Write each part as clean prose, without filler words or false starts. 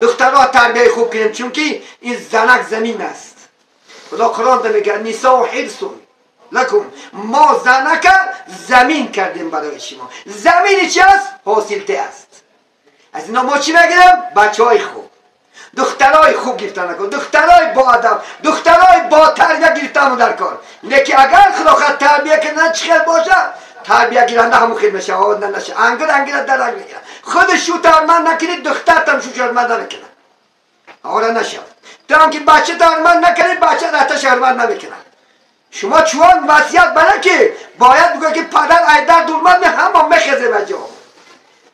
دخترها تربیه خوب کنیم، چون که این زنک زمین است. خدا قرآن میگه نساء حرث لکم، ما زنک زمین کردیم برای شما. زمین چی است؟ حاصلته است. از اینا ما چی بگیریم؟ بچه های خوب، دخترای خوب گرفتن نکن، دخترای با ادب، دخترای با تربیه گرفتن در کار. لیکن اگر خدا خواهد تربیه کردن چه خیلی باشه، تربیه گیرنده همون خیلی میشه، آوردن نشه، انگل در رنگ میگیرن. خودش شو ترمند نکنید، دختر هم شو شرمند نکنه، آره نشه. تا که بچه ترمند نکنید، بچه رهتا شرمند نمیکنن. شما چون وصیت بله که باید بگوید که پدر ایدر دولمند همه مخزه بجا.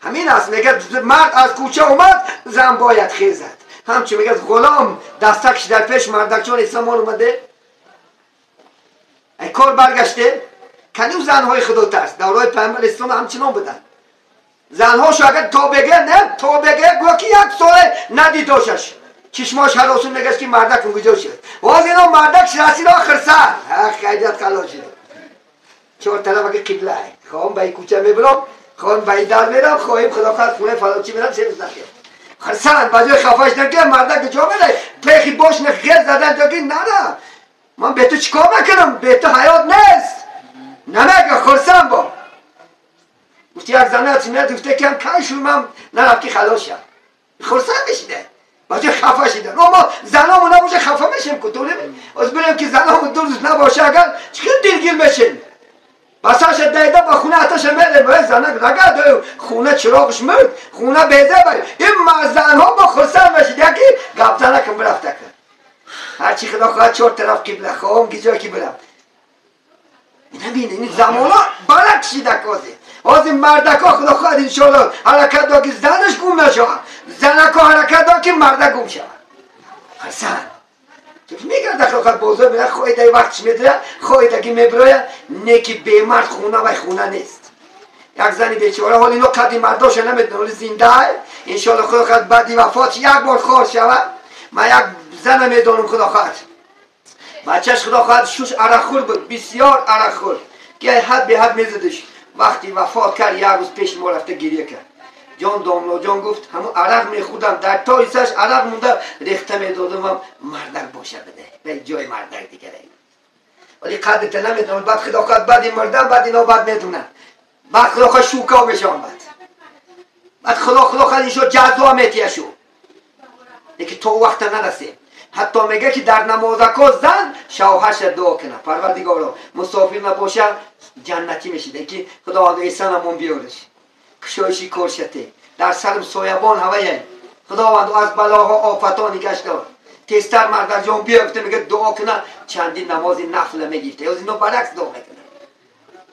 همین است، میگه مرد از کوچه اومد، زن باید خیزد. همچه میگه غلام دستکش در پیش مردک چون اسلام اومده ای کار برگشته. کنیو زنهای خدا ترس دورای پیامبر اسلام همچنان بدن. زنهاشو اگر تا بگه نه تا بگه گویا که یک ساله ندیداشش چشماش حراسون میگه که مردک اونجا شد. واز اینا مردک رسید آخر سر خیلیت خلاص شده. چهار طرف اگه قبله ای خواهم به کوچه میبرم، خواهم به در میرم، خواهیم خدا خواهد خونه فلانچی میرم، سه روز نخیر خرسان بجای خفاش نگه مردک جا بده پیخی باش نخیر زدن تا که نه من به تو چیکار میکنم، به تو حیات نیست نمیگه خرسان با گفتی یک زنه هستی میاد گفته که هم کشو من نرفت که خلاص شد خرسان بشیده بجای خفا شده. اما زنامو نباشه خفا میشیم کتونه از بریم که زنامو دو روز نباشه اگر چکر دلگیر میشیم بساش دیده با خونه آتش میده باید زنک رگه خونه چراغش مرد خونه بیزه باید این زنها با خرسان بشید یکی گپ زنکم برفته کن هرچی خدا خواهد چهار طرف قبله خواهم گیجای که برم. نبینه این زمانا برک شیده کازی از این مردک ها خدا خواهد انشاءالله حرکت دا که زنش گم نشود، زنک ها حرکت دا که مردک گم شود. خرسان میگه دخل خواهد بازار میره خواهی وقتش میدره خواهی که میبره نیکی بیمرد خونه و خونه نیست. یک زنی بیچاره حالی اینو قدی مرداش نمیدونه ولی زنده انشاءالله خدا خواهد بعدی وفات یک بار خوار شود. من یک زن میدونم خدا خواهد بچهش خدا خواهد شوش عرقخور بود، بسیار عرقخور که حد به حد میزدش. وقتی وفات کرد یک روز پیش ما رفته گریه کرد. جان داملا جان گفت همون عرق میخودم در تایسش عرق مونده ریخته میدادم هم مردک باشه بده به جای مردک دیگه ولی قدرت نمیدونم. بعد خدا خواهد بعد مردم بعد اینا بعد میدونن بعد خدا خواهد شوکا بشان بعد خدا خواهد این شد جزا میتیه شو لیکن تو وقت نرسیم. حتی میگه که در نمازکا زن شوهرش دعا کنه پروردگارا مسافر نباشه جنتی میشه که خدا عیسی نمون بیارش کشایشی کرشته در سرم سایبان هوایه خداوند از بلاها آفتا نگشت دار تیستر مرد جان بیافته میگه دعا کنه چندین نماز نفل میگیفته از اینو برعکس دعا میکنه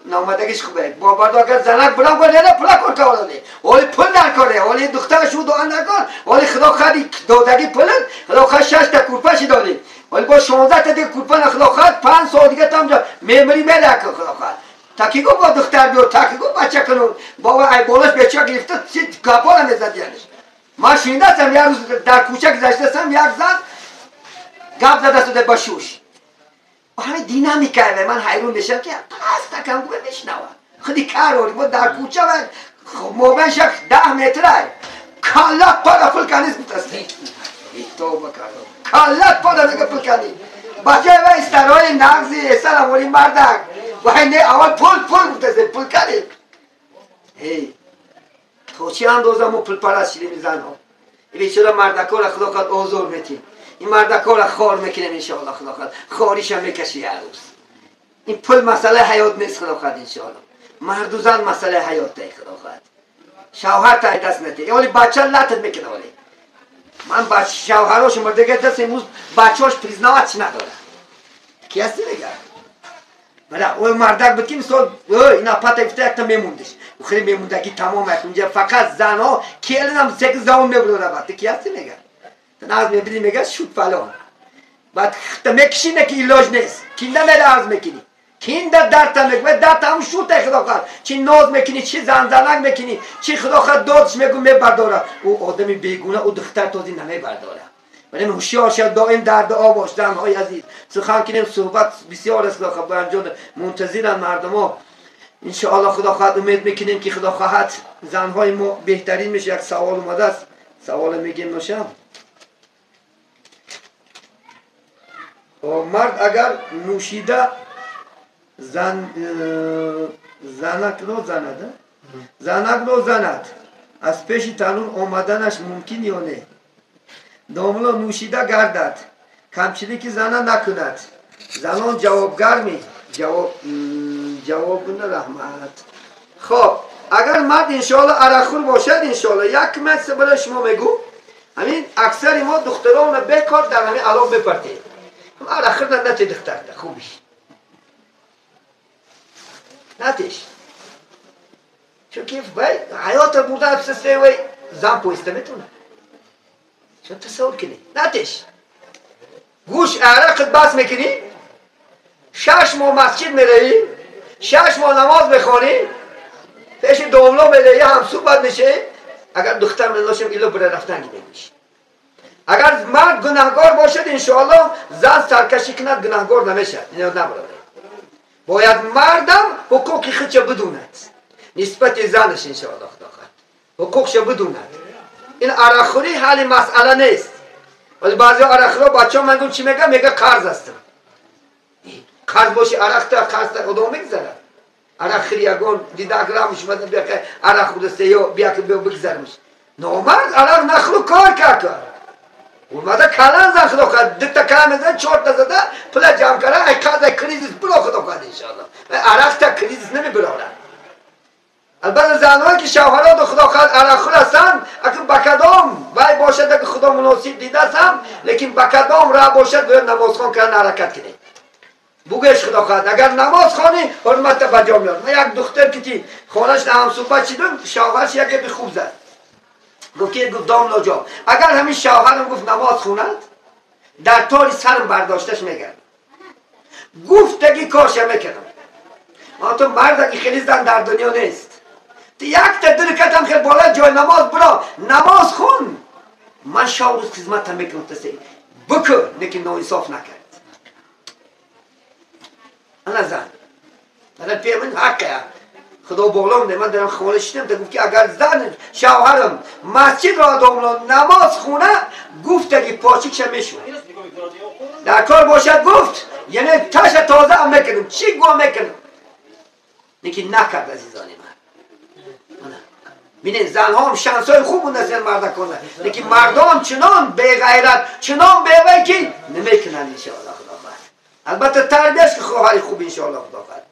نامدگیش خوبه با برداگر زنک برام کنه نه پلا کن کواله ولی پل نکنه ولی دخترش رو دعا نکن ولی خدا خواهد دادگی پلن خدا خواهد 6 تا کورپش داده ولی با 16 تا دیگه کورپن خدا خواهد 5 سال دیگه تام میمری میده خدا خواهد تاکیگو با دختر بیار تاکیگو بچه کنون بابا ای بالاش بچه گرفته چی گپا نمیزد یعنیش. من شنیده هستم یک روز در کوچه گذشته هستم یک زن گپ زده شده با شوش و همه دینامیکه من حیرون بشم که پس تکم گوه بشنوه خودی کار بود در کوچه و موبنش 10 متره کلت پا فلکنیز بودسته توبه کردم کلت پا نگه فلکنی بچه و استرهای نغزی سلام ولی مردک و هنده اول پل بودسته فلکنی تو چی اندازه ما پل پرست شدیم زن ها این بیچاره مردک ها را خدا خواهد آزار میتیم این مردک ها را خار میکنیم انشاءالله خدا خواهد خاریش هم میکشی هر روز. این پل مسئله حیات نیست خدا خواهد انشاءالله مرد و زن مسئله حیات ده خدا خواهد شوهر تای دست نده ولی بچه لطت میکنه ولی من بچه شوهراش مردگه دست امروز بچه هاش پریزناوت چی نداره کی هستی بگر بله اوی مردک بود که مثال اینا پتا افته اکتا میموندش خیلی میموندگی تمام اکنجا فقط زن ها کیلن هم سکس زمان میبرو رو کی هستی میگر تناز میبری میگر شود فلان بعد میکشینه که ایلاج نیست کینده میده عرض میکنی کینده درد میکنی درد هم شوته خدا خواهد چی ناز میکنی چی زنک میکنی چی خدا خواهد دادش میگو میبرداره او آدمی بیگونه او دختر تازی نمیبرداره ولی هوشیار شد دائم در دعا باش زنهای عزیز. سخن کنیم صحبت بسیار است خدا برجان منتظرن مردم ها. انشاءالله خدا خواهد امید میکنیم که خدا خواهد زنهای ما بهترین میشه. یک سوال اومده است، سوال میگیم نوشم. مرد اگر نوشیده زنک رو زند از پیش تنون آمدنش ممکن یا نه؟ داملا نوشیده گردد کمچینی که زنه نکند زنان جوابگر می جواب نه رحمت. خب اگر مرد انشاءالله عرقخور باشد انشاءالله یک مثل برای شما میگو همین اکثر ما دختران بکار در همین الان بپرتید عرقخور نتی دختر خوبیش نتیش چون که حیات بوده افسسته وی زن پویسته میتونه چون تصور کنی نتیش گوش عرقت بس میکنی 6 ماه مسجد میروی 6 ماه نماز بخوانی پیش دوملو میروی هم صحبت میشه اگر دختر مناشم ایلو برای رفتن میشه. اگر مرد گناهگار باشد انشاءالله زن سرکشی کند گناهگار نمیشد. باید مردم حقوق خودش بدوند نسبت زنش انشاءالله خدا خواهد حقوقش بدوند. این عرقخوری حل مسئله نیست. ولی بعضی عرقخورا بچه ها من چی میگه؟ میگه قرض هستم. قرض باشی عرق تا قرض تا خدا میگذره. عرقخوری یگان دیده اگرامش مدن بیا که عرق خودسته یا بیا که بیا بگذرمش. نامرد عرق نخلو کار کرد. اومده کلان زن خدا خواهد دو تا کلان زن 4 تا زده پلا جمع کرده ای قضا کریزیس برا خدا خواهد انشاءالله. عرق تا کریزیس نمی برارن. البته زنهایی که شوهرها دو خدا خواهد عرقخور هستند اگر بکدام وای باشد اگر خدا مناسب دیده هم لیکن بکدام راه باشد باید نماز خوان کردن حرکت کنی بگویش خدا خواهد اگر نماز خوانی حرمت بجا میاد. من یک دختر که خانهش هم صحبت شدم شوهرش یک به خوب زد گفت که گفت دام ناجاب اگر همین شوهرم گفت نماز خوند در طور سرم برداشتش میگرد گفتگی کارش میکنم تو مرد اگه خیلی زن در دنیا نیست یک تا درکتم خیلی بالا جای نماز برا نماز خون من شاو روز خدمت هم میکنم تسی بکر لیکن ناانصاف نکرد انا زن من پیمن حقه خدا بالا من دارم خواهد شدم تا گفت که اگر زن شوهرم مسجد را داملان نماز خونه گفتگی پاچیکش میشون در کار باشد گفت یعنی تش تازه هم میکنم چی گوه میکنم لیکن نکرد عزیزانی من بینید زنها هم شانسای خوب بوده زن مرد کنه لیکن مردم چنان بی غیرت چنان بی وی که نمیکنن انشاءالله خدا خواهد. البته تربیتش که خواهر خوب انشاءالله خدا خواهد.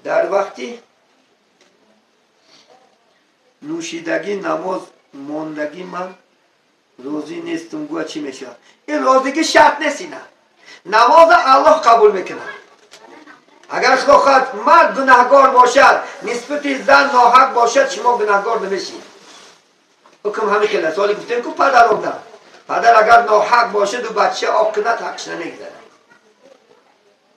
در وقتی نوشیدگی نماز ماندگی من روزی نیستم گوه چی میشه این روزگی شرط نیست نه نماز الله قبول میکنه. اگر خدا خواهد مرد گناهگار باشد نسبت زن ناحق باشد شما گناهگار نمیشید. حکم همین خیلی سوالی گفتیم که پدرم نه پدر اگر ناحق باشد و بچه آقنت حقش نمیگذاره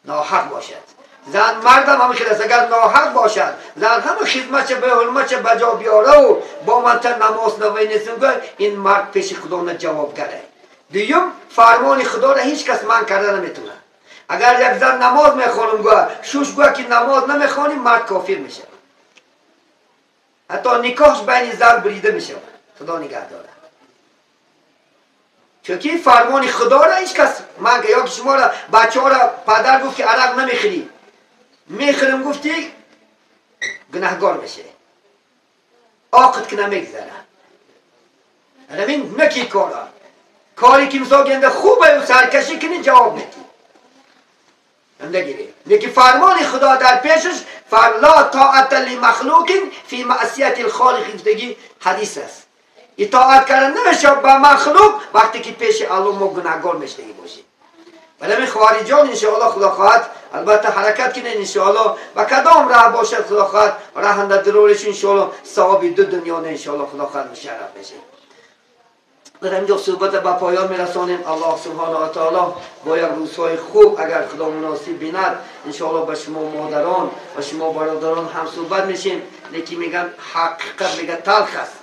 ناحق باشد. زن مردم همین خیلی اگر ناحق باشد زن همه خدمت به حرمت بجا بیاره و با منتر نماز نوی نیستم این مرد پیش خدا نه جوابگره. دیوم فرمان خدا را هیچ کس من کرده نمیتونه. اگر یک زن نماز میخوانم گوه شوش گوه که نماز نمیخوانیم مرد کافر میشه. حتی نکاحش بین زن بریده میشه. خدا نگه داره. چونکه فرمان خدا را هیچ کس من که یا شما را بچه ها را پدر گفت که عرق نمیخوری میخورم گفتی گناهگار بشه آقت که نمیگذره. همین نکی کارا کاری که مثلا گنده خوبه و سرکشی کنی جواب میدی نگیری. لیکن فرمان خدا در پیشش فلا طاعت لمخلوق فی معصیت الخالق گفتگی حدیث است. اطاعت کردن نمیشه با مخلوق وقتی که پیش الله ما گناهگار میشدگی باشیم. ولی من خارجان انشاءالله خدا خواهد البته حرکت کنین انشاءالله و کدام راه باشد خدا خواهد راهنده درورش انشاءالله ثواب دو دنیا نه انشاءالله خدا خواهد مشرف بشه. در اینجا صحبت با پایان میرسانیم. الله سبحانه و تعالی با یک روزهای خوب اگر خدا مناسب بیند انشاءالله به شما مادران و شما برادران هم صحبت میشیم. لیکن میگن حقیقت میگه تلخ است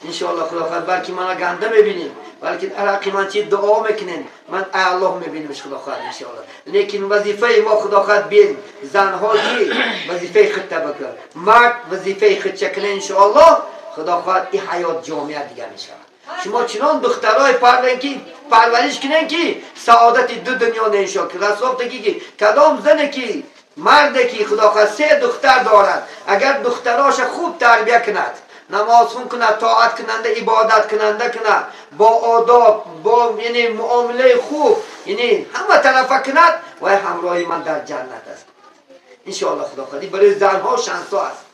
انشاءالله خداوند بلکه من گنده میبینیم بلکه عراقی من چی دعا میکنین من الله میبینیمش خداوند انشاءالله لیکن وظیفه ما خداوند بین زنها کی وظیفه خود بکن مرد وظیفه خود چکنه انشاءالله خداوند این حیات جامعه دیگه میشه شما چنان دخترای پرورش کنین که سعادت دو دنیا نشون که رسول که کدام زنه که مرد که خداوند 3 دختر دارد اگر دختراش خوب تربیت کند نماز خون کند طاعت کننده عبادت کننده کند با آداب با یعنی معامله خوب یعنی همه طرف کند و همراه من در جنت است ان شاء الله خداوند برای زنها شانس است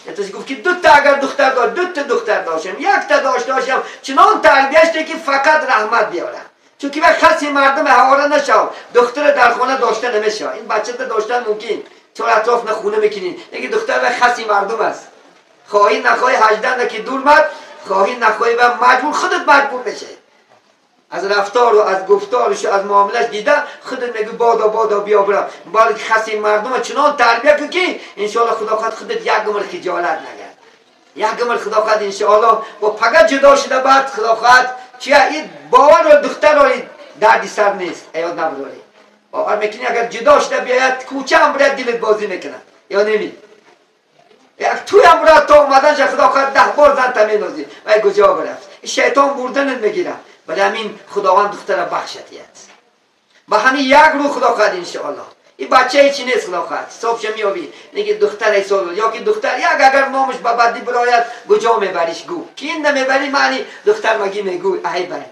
یعنی گفت که 2 تا اگر دختر داشت 2 تا دختر داشتم 1 تا داشتم چنان تربیتش که فقط رحمت بیاره چون که خاصی مردم حواره نشو دختر در خانه داشته نمیشه این بچه داشتن ممکن چون اطراف نخونه میکنین یکی دختر خاصی مردم است خواهی نخواهی 18 که دور مد خواهی نخواهی و مجبور خودت مجبور بشه از رفتار و از گفتارش و از معاملش دیده خودت میگی بادا بیا برم بالک خاصی مردم چنان تربیت که انشاءالله خداوند خودت یک گمل خجالت نگرد یک گمل خداوند انشاءالله با پگه جدا شده بعد خداوند چیه این باور و دختر داری دردی سر نیست ایاد نبراری باور میکنی اگر جدا شده بیاید کوچه هم برای دلت بازی میکنه یا نمی یک توی هم برای تا اومدن شد خداوند 10 بار زن تا مینازی و ای کجا برفت شیطان بردنت میگیره ولی همین خداوند دختر بخشتیت با همین یک رو خداوند انشاءالله این بچه هیچی نیست خداوند صبح میابی نگه دختر ایسال یا که دختر یک اگر نامش به بدی برایت کجا میبریش گو که این نمیبری معنی دختر مگی میگو ای بری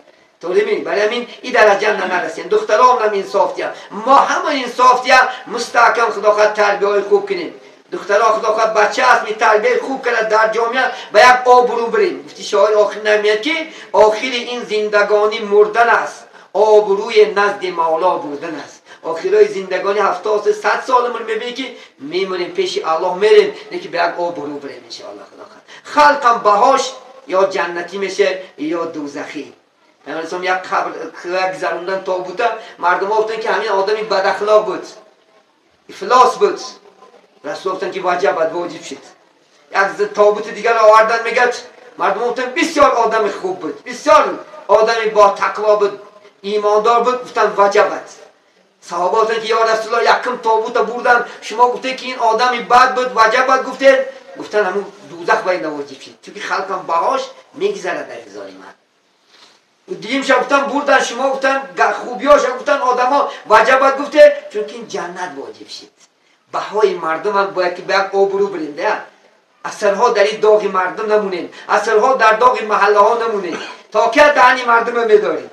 طوری می برای همین این درجه نرسین دخترام هم انصافتیم ما همه انصافتیم مستحکم خداوند تربیه های خوب کنیم دخترها خداوند بچه هست می تربیه خوب کرد در جامعه و یک آبرو بریم گفتی شاعر آخر نمیاد که آخر این زندگانی مردن است آبروی نزد مولا بردن است آخرای زندگانی 70 100 سال عمر میبینی که میمونیم پیش الله میریم نه که به یک آبرو بریم ان شاء الله خداوند خلقم بهاش یا جنتی میشه یا دوزخی مثلا یک قبر گذروندن تابوته مردم ها گفتن که همین آدمی بد اخلاق بود افلاس بود رسول گفتن که واجب شد یک تابوت دیگر آوردن میگه مردم ها گفتن بسیار آدم خوب بود بسیار آدمی با تقوا بود ایماندار بود گفتن واجبت صحابه گفتن که یا رسول الله یکم تابوت بردن شما گفته که این آدمی بد بود واجبت گفتن همون دوزخ باید واجب شد چون که خلقم بهاش میگذره در هزار من دیگه شب گفتن بردن شما گفتن خوبیاش گفتن آدما واجبت گفته چون که این جنت واجب شد بهای مردم هم باید که به یک آبرو بریم اثرها در این داغ مردم نمونین اثرها در داغ محله ها نمونین تا که دهنی مردم میداریم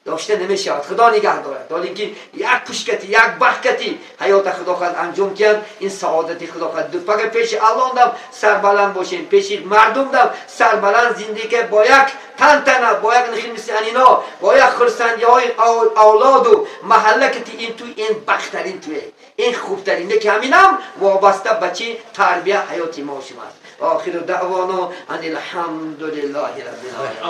داشته نمیشه خدا نگه دارد داریم که یک پشکتی یک بخکتی حیات خداوند انجام کن این سعادتی خداوند دو فقط پیش الله دم سربلند باشیم پیش مردم دم سربلند زندگی با یک تنتنه با یک نخیل مثل انینا با یک خرسندی های اولاد و محله که این توی این بخترین توی این خوبترینه که همینم وابسته بچه تربیه حیاتی ما شما است آخر دعوانا ان الحمدلله رب العالمین